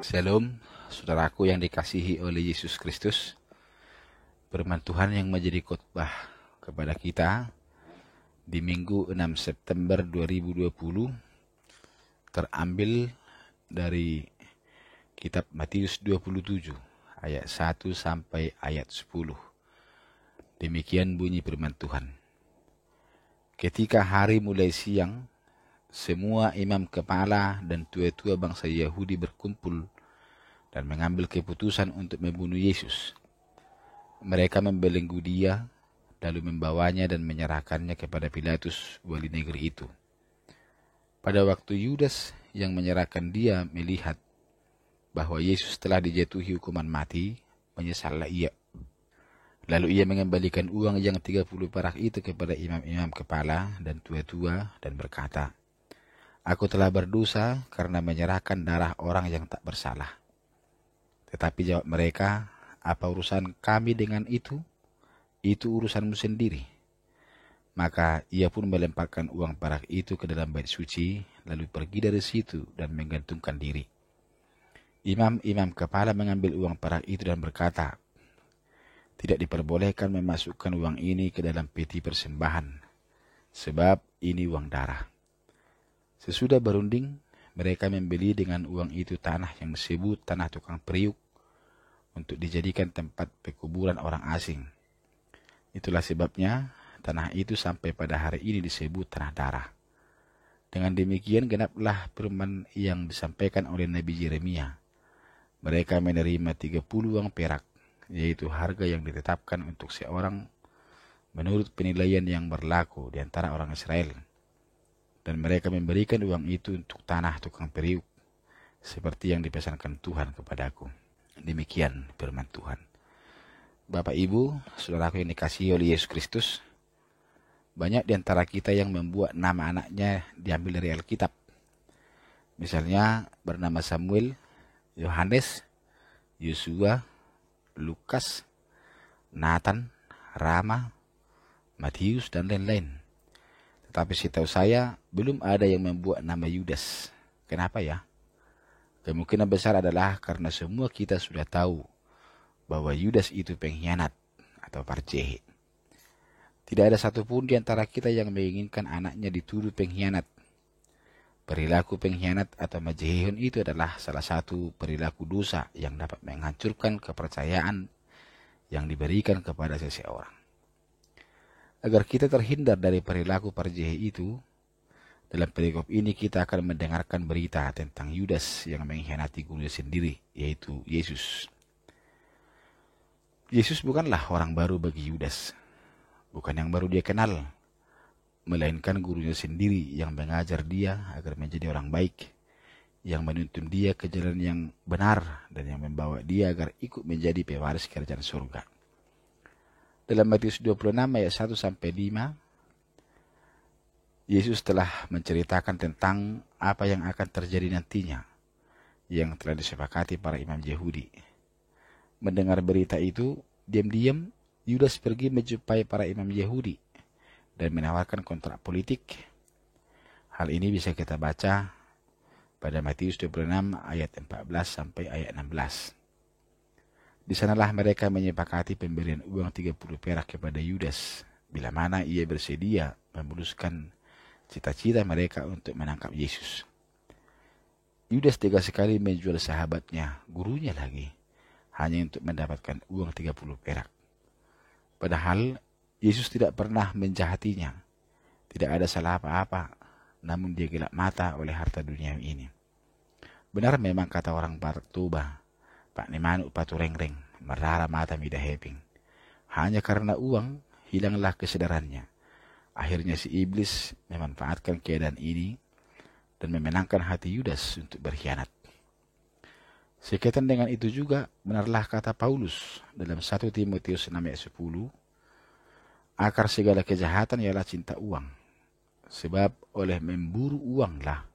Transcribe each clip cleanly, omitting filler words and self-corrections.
Shalom, saudaraku yang dikasihi oleh Yesus Kristus. Firman Tuhan yang menjadi khotbah kepada kita di Minggu 6 September 2020 terambil dari kitab Matius 27 ayat 1 sampai ayat 10. Demikian bunyi firman Tuhan. Ketika hari mulai siang, semua imam kepala dan tua-tua bangsa Yahudi berkumpul dan mengambil keputusan untuk membunuh Yesus. Mereka membelenggu dia, lalu membawanya dan menyerahkannya kepada Pilatus, wali negeri itu. Pada waktu Yudas yang menyerahkan dia melihat bahwa Yesus telah dijatuhi hukuman mati, menyesallah ia. Lalu ia mengembalikan uang yang 30 perak itu kepada imam-imam kepala dan tua-tua dan berkata, "Aku telah berdosa karena menyerahkan darah orang yang tak bersalah." Tetapi jawab mereka, "Apa urusan kami dengan itu? Itu urusanmu sendiri." Maka ia pun melemparkan uang perak itu ke dalam bait suci, lalu pergi dari situ dan menggantungkan diri. Imam-imam kepala mengambil uang perak itu dan berkata, "Tidak diperbolehkan memasukkan uang ini ke dalam peti persembahan, sebab ini uang darah." Sesudah berunding, mereka membeli dengan uang itu tanah yang disebut tanah tukang periuk untuk dijadikan tempat pekuburan orang asing. Itulah sebabnya tanah itu sampai pada hari ini disebut tanah darah. Dengan demikian genaplah firman yang disampaikan oleh Nabi Yeremia. Mereka menerima 30 uang perak, yaitu harga yang ditetapkan untuk seorang menurut penilaian yang berlaku di antara orang Israel. Dan mereka memberikan uang itu untuk tanah tukang periuk, seperti yang dipesankan Tuhan kepadaku. Demikian firman Tuhan. Bapak Ibu, saudaraku yang dikasihi oleh Yesus Kristus, banyak di antara kita yang membuat nama anaknya diambil dari Alkitab. Misalnya bernama Samuel, Yohanes, Yosua, Lukas, Nathan, Rama, Matius, dan lain-lain. Tetapi setahu saya, belum ada yang membuat nama Yudas. Kenapa ya? Kemungkinan besar adalah karena semua kita sudah tahu bahwa Yudas itu pengkhianat atau parjehe. Tidak ada satupun di antara kita yang menginginkan anaknya dituduh pengkhianat. Perilaku pengkhianat atau majehun itu adalah salah satu perilaku dosa yang dapat menghancurkan kepercayaan yang diberikan kepada seseorang. Agar kita terhindar dari perilaku parjehe itu, dalam perikop ini kita akan mendengarkan berita tentang Yudas yang mengkhianati gurunya sendiri, yaitu Yesus. Yesus bukanlah orang baru bagi Yudas, bukan yang baru dia kenal, melainkan gurunya sendiri yang mengajar dia agar menjadi orang baik, yang menuntun dia ke jalan yang benar dan yang membawa dia agar ikut menjadi pewaris kerajaan surga. Dalam Matius 26 ayat 1 sampai 5, Yesus telah menceritakan tentang apa yang akan terjadi nantinya, yang telah disepakati para imam Yahudi. Mendengar berita itu, diam-diam Yudas pergi menjumpai para imam Yahudi dan menawarkan kontrak politik. Hal ini bisa kita baca pada Matius 26 ayat 14 sampai ayat 16. Di sanalah mereka menyepakati pemberian uang 30 perak kepada Yudas, bila mana ia bersedia memuluskan cita-cita mereka untuk menangkap Yesus. Yudas tega sekali menjual sahabatnya, gurunya lagi, hanya untuk mendapatkan uang 30 perak. Padahal Yesus tidak pernah menjahatinya. Tidak ada salah apa-apa, namun dia gelap mata oleh harta dunia ini. Benar memang kata orang Bartoba, "Pak Nemanu paturengreng, merara mata midaheping." Hanya karena uang, hilanglah kesadarannya. Akhirnya si iblis memanfaatkan keadaan ini dan memenangkan hati Yudas untuk berkhianat. Sekaitan dengan itu juga, benarlah kata Paulus dalam 1 Timotius 6 ayat 10, "Akar segala kejahatan ialah cinta uang. Sebab oleh memburu uanglah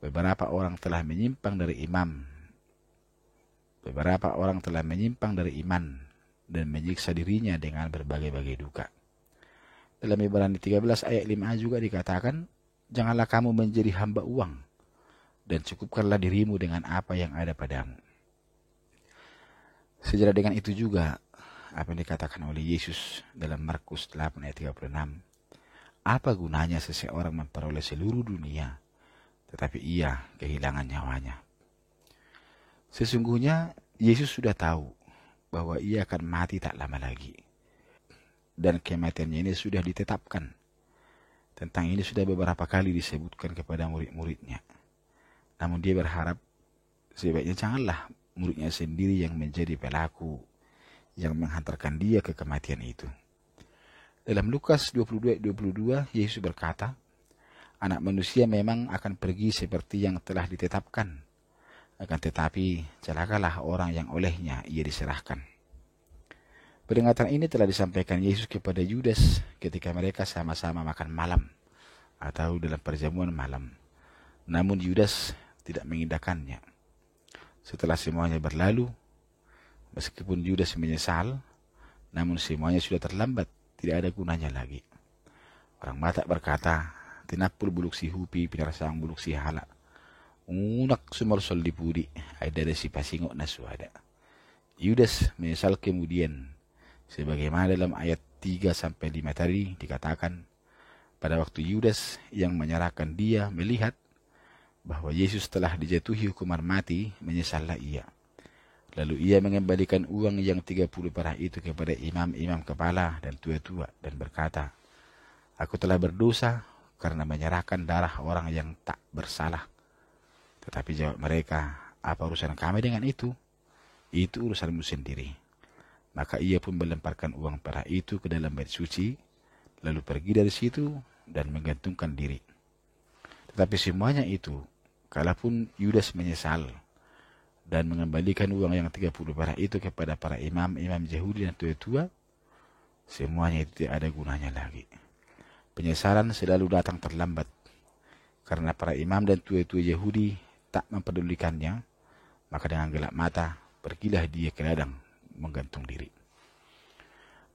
beberapa orang telah menyimpang dari iman dan menyiksa dirinya dengan berbagai-bagai duka." Dalam Ibrani 13 ayat 5 juga dikatakan, "Janganlah kamu menjadi hamba uang, dan cukupkanlah dirimu dengan apa yang ada padamu. Sejalan dengan itu juga apa yang dikatakan oleh Yesus dalam Markus 8 ayat 36. Apa gunanya seseorang memperoleh seluruh dunia, tetapi ia kehilangan nyawanya? Sesungguhnya Yesus sudah tahu bahwa ia akan mati tak lama lagi. Dan kematiannya ini sudah ditetapkan. Tentang ini sudah beberapa kali disebutkan kepada murid-muridnya. Namun dia berharap sebaiknya janganlah muridnya sendiri yang menjadi pelaku yang menghantarkan dia ke kematian itu. Dalam Lukas 22:22, Yesus berkata, Anak manusia memang akan pergi seperti yang telah ditetapkan. Akan tetapi, celakalah orang yang olehnya ia diserahkan. Peringatan ini telah disampaikan Yesus kepada Yudas ketika mereka sama-sama makan malam atau dalam perjamuan malam. Namun Yudas tidak mengindahkannya. Setelah semuanya berlalu, meskipun Yudas menyesal, namun semuanya sudah terlambat, tidak ada gunanya lagi. Orang Batak berkata, tinapul buluk si hupi, pinarasang buluk si hala. Unak sumarsol di pudi, ada si pasingok na suada. Yudas menyesal kemudian, sebagaimana dalam ayat 3-5 tadi dikatakan, pada waktu Yudas yang menyerahkan dia melihat bahwa Yesus telah dijatuhi hukuman mati, menyesallah ia. Lalu ia mengembalikan uang yang 30 perak itu kepada imam-imam kepala dan tua-tua dan berkata, Aku telah berdosa karena menyerahkan darah orang yang tak bersalah. Tetapi jawab mereka, apa urusan kami dengan itu? Itu urusanmu sendiri. Maka ia pun melemparkan uang perak itu ke dalam bait suci, lalu pergi dari situ dan menggantungkan diri. Tetapi semuanya itu, kalaupun Yudas menyesal dan mengembalikan uang yang 30 perak itu kepada para imam-imam Yahudi dan tua-tua, semuanya itu tidak ada gunanya lagi. Penyesalan selalu datang terlambat, karena para imam dan tua-tua Yahudi tak mempedulikannya, maka dengan gelap mata pergilah dia ke ladang menggantung diri.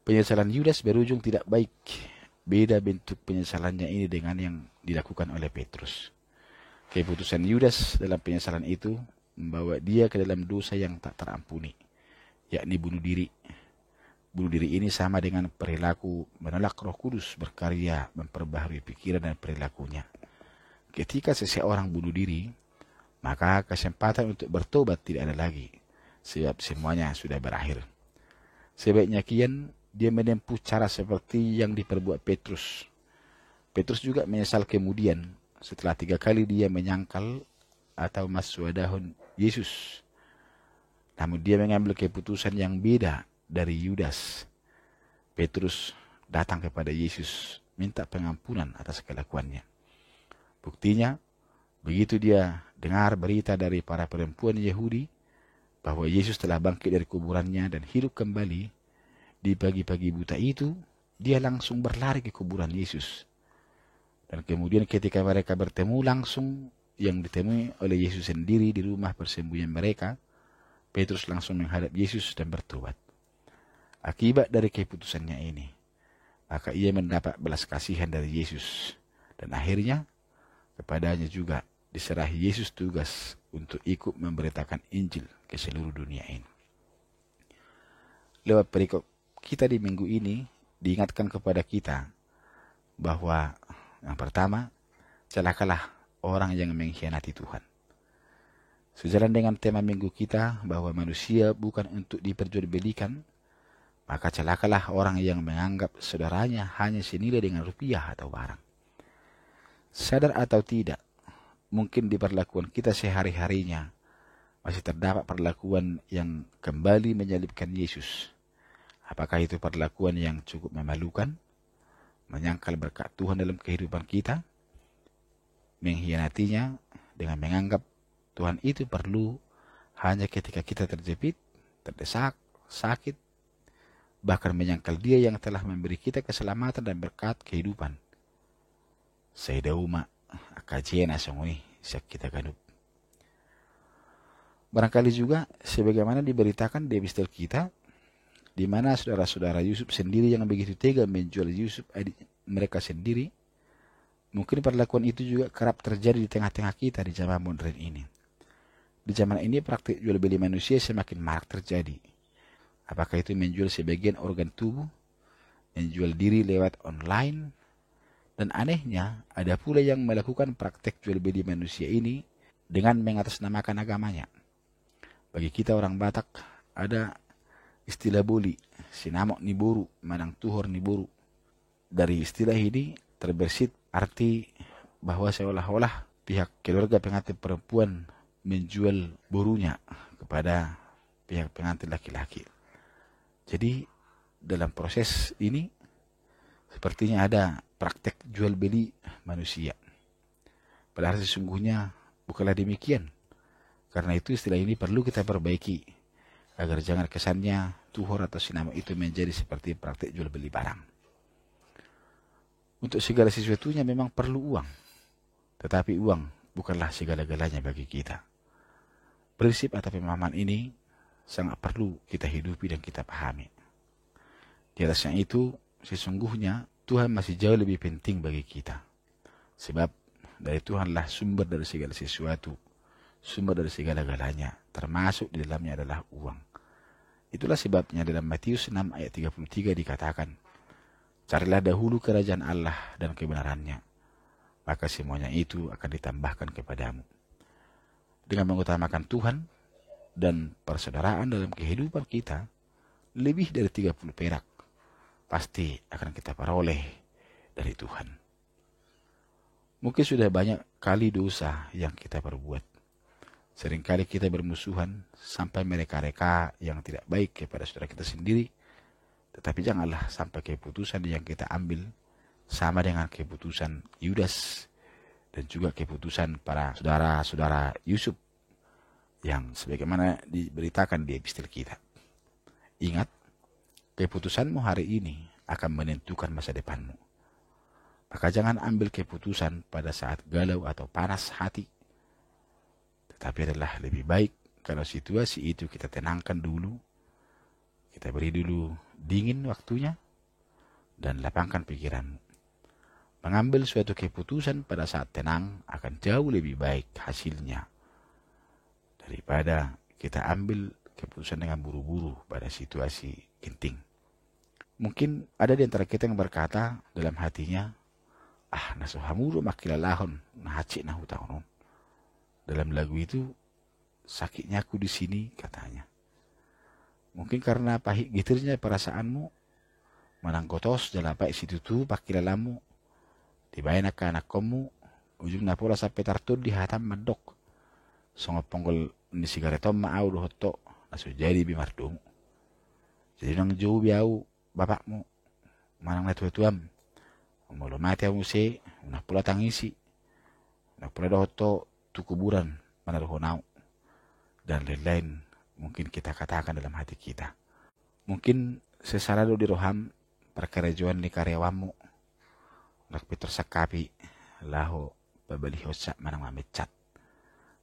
Penyesalan Yudas berujung tidak baik. Beda bentuk penyesalannya ini dengan yang dilakukan oleh Petrus. Keputusan Yudas dalam penyesalan itu membawa dia ke dalam dosa yang tak terampuni, yakni bunuh diri. Bunuh diri ini sama dengan perilaku menolak Roh Kudus berkarya memperbaharui pikiran dan perilakunya. Ketika seseorang bunuh diri, maka kesempatan untuk bertobat tidak ada lagi, sebab semuanya sudah berakhir. Sebaiknya kian dia menempuh cara seperti yang diperbuat Petrus. Petrus juga menyesal kemudian setelah 3 kali dia menyangkal atau maswadahun Yesus. Namun dia mengambil keputusan yang beda dari Yudas. Petrus datang kepada Yesus minta pengampunan atas kelakuannya. Buktinya, begitu dia dengar berita dari para perempuan Yahudi bahwa Yesus telah bangkit dari kuburannya dan hidup kembali, di pagi-pagi buta itu, dia langsung berlari ke kuburan Yesus. Dan kemudian ketika mereka bertemu langsung, yang ditemui oleh Yesus sendiri di rumah persembunyian mereka, Petrus langsung menghadap Yesus dan bertobat. Akibat dari keputusannya ini, maka ia mendapat belas kasihan dari Yesus. Dan akhirnya, kepadanya juga diserahi Yesus tugas untuk ikut memberitakan Injil ke seluruh dunia ini. Lewat perikop kita di minggu ini diingatkan kepada kita bahwa yang pertama, celakalah orang yang mengkhianati Tuhan. Sejalan dengan tema minggu kita bahwa manusia bukan untuk diperjualbelikan, maka celakalah orang yang menganggap saudaranya hanya senilai dengan rupiah atau barang. Sadar atau tidak, mungkin di perlakuan kita sehari-harinya masih terdapat perlakuan yang kembali menyalibkan Yesus. Apakah itu perlakuan yang cukup memalukan, menyangkal berkat Tuhan dalam kehidupan kita, mengkhianatinya dengan menganggap Tuhan itu perlu hanya ketika kita terjepit, terdesak, sakit, bahkan menyangkal Dia yang telah memberi kita keselamatan dan berkat kehidupan. Saidauma akajian asongoi sak kita ganup. Barangkali juga sebagaimana diberitakan di epistel kita, di mana saudara-saudara Yusuf sendiri yang begitu tega menjual Yusuf adik mereka sendiri, Mungkin perlakuan itu juga kerap terjadi di tengah-tengah kita di zaman modern ini. Di zaman ini praktik jual beli manusia semakin marak terjadi. Apakah itu menjual sebagian organ tubuh, menjual diri lewat online, dan anehnya ada pula yang melakukan praktek jual beli manusia ini dengan mengatasnamakan agamanya. Bagi kita orang Batak ada istilah boli, sinamok ni boru, manang tuhor ni boru. Dari istilah ini terbersit arti bahwa seolah-olah pihak keluarga pengantin perempuan menjual borunya kepada pihak pengantin laki-laki. Jadi dalam proses ini sepertinya ada praktek jual beli manusia. Padahal sesungguhnya bukanlah demikian. Karena itu istilah ini perlu kita perbaiki agar jangan kesannya tuhor atau sinamok itu menjadi seperti praktek jual beli barang. Untuk segala sesuatunya memang perlu uang. Tetapi uang bukanlah segala-galanya bagi kita. Prinsip atau pemahaman ini sangat perlu kita hidupi dan kita pahami. Di atasnya itu, sesungguhnya Tuhan masih jauh lebih penting bagi kita. Sebab dari Tuhanlah sumber dari segala sesuatu, sumber dari segala-galanya, termasuk di dalamnya adalah uang. Itulah sebabnya dalam Matius 6 ayat 33 dikatakan, carilah dahulu kerajaan Allah dan kebenarannya, maka semuanya itu akan ditambahkan kepadamu. Dengan mengutamakan Tuhan dan persaudaraan dalam kehidupan kita, lebih dari 30 perak pasti akan kita peroleh dari Tuhan. Mungkin sudah banyak kali dosa yang kita perbuat. Seringkali kita bermusuhan sampai mereka-reka yang tidak baik kepada saudara kita sendiri. Tetapi janganlah sampai keputusan yang kita ambil sama dengan keputusan Yudas dan juga keputusan para saudara-saudara Yusuf yang sebagaimana diberitakan di epistel kita. Ingat, keputusanmu hari ini akan menentukan masa depanmu. Maka jangan ambil keputusan pada saat galau atau panas hati. Tetapi adalah lebih baik kalau situasi itu kita tenangkan dulu. Kita beri dulu dingin waktunya dan lapangkan pikiranmu. Mengambil suatu keputusan pada saat tenang akan jauh lebih baik hasilnya daripada kita ambil keputusan dengan buru-buru pada situasi genting. Mungkin ada di antara kita yang berkata dalam hatinya, nasuhamuro makilalahon, nahacik nahutahon. Dalam lagu itu, sakitnya aku di sini, katanya. Mungkin karena pahit gitirnya perasaanmu, manangkotos dalam baik situ tu pakilalamu, dibayar ke anak kamu, ujung napola sampai tartud di hatam mandok. Songo ponggol ni sigaretom maaw dohoto, naso jadi bimardomu. Jadi nang jauh biau bapakmu, manang na tuam, umolo mati ang usi, unak pula tangisi, unak pula dohoto tu kuburan manaruhonau, dan lain-lain mungkin kita katakan dalam hati kita. Mungkin sesalado di roham perkarajuan ni karyawamu, unak tersakapi laho babali hosa manang mamecat.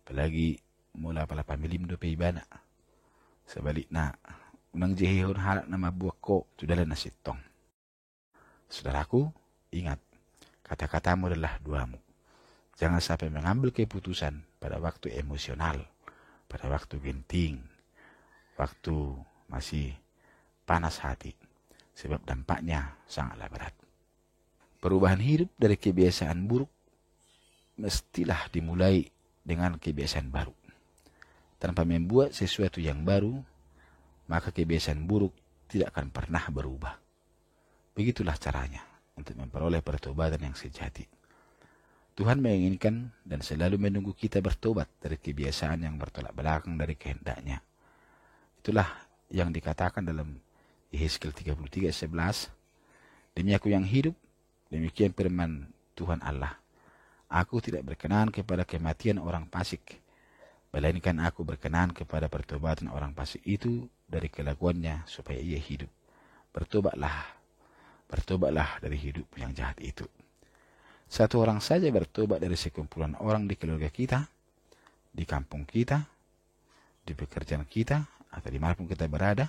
Apalagi mula pala pamilim do peibana. Sebalik na unang jehihon halak na mabuak ko tudala na sitong. Saudaraku, ingat, kata-katamu adalah duamu. Jangan sampai mengambil keputusan pada waktu emosional, pada waktu genting, waktu masih panas hati, sebab dampaknya sangatlah berat. Perubahan hidup dari kebiasaan buruk mestilah dimulai dengan kebiasaan baru. Tanpa membuat sesuatu yang baru, maka kebiasaan buruk tidak akan pernah berubah. Begitulah caranya untuk memperoleh pertobatan yang sejati. Tuhan menginginkan dan selalu menunggu kita bertobat dari kebiasaan yang bertolak belakang dari kehendaknya. Itulah yang dikatakan dalam Yehezkiel 33:11. Demi aku yang hidup, demikian firman Tuhan Allah. Aku tidak berkenan kepada kematian orang fasik, melainkan aku berkenan kepada pertobatan orang fasik itu dari kelakuannya supaya ia hidup. Bertobatlah dari hidup yang jahat itu. Satu orang saja bertobat dari sekumpulan orang di keluarga kita, di kampung kita, di pekerjaan kita, atau dimanapun kita berada,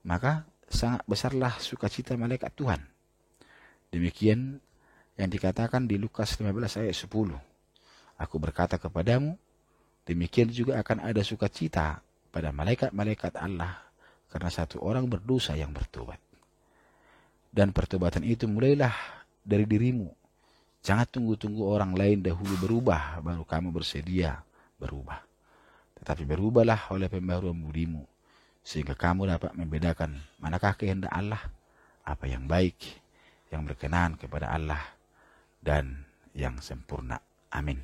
maka sangat besarlah sukacita malaikat Tuhan. Demikian yang dikatakan di Lukas 15 ayat 10. Aku berkata kepadamu, demikian juga akan ada sukacita pada malaikat-malaikat Allah karena satu orang berdosa yang bertobat. Dan pertobatan itu mulailah dari dirimu. Jangan tunggu-tunggu orang lain dahulu berubah, baru kamu bersedia berubah. Tetapi berubahlah oleh pembaharuan budimu, sehingga kamu dapat membedakan manakah kehendak Allah, apa yang baik, yang berkenan kepada Allah, dan yang sempurna. Amin.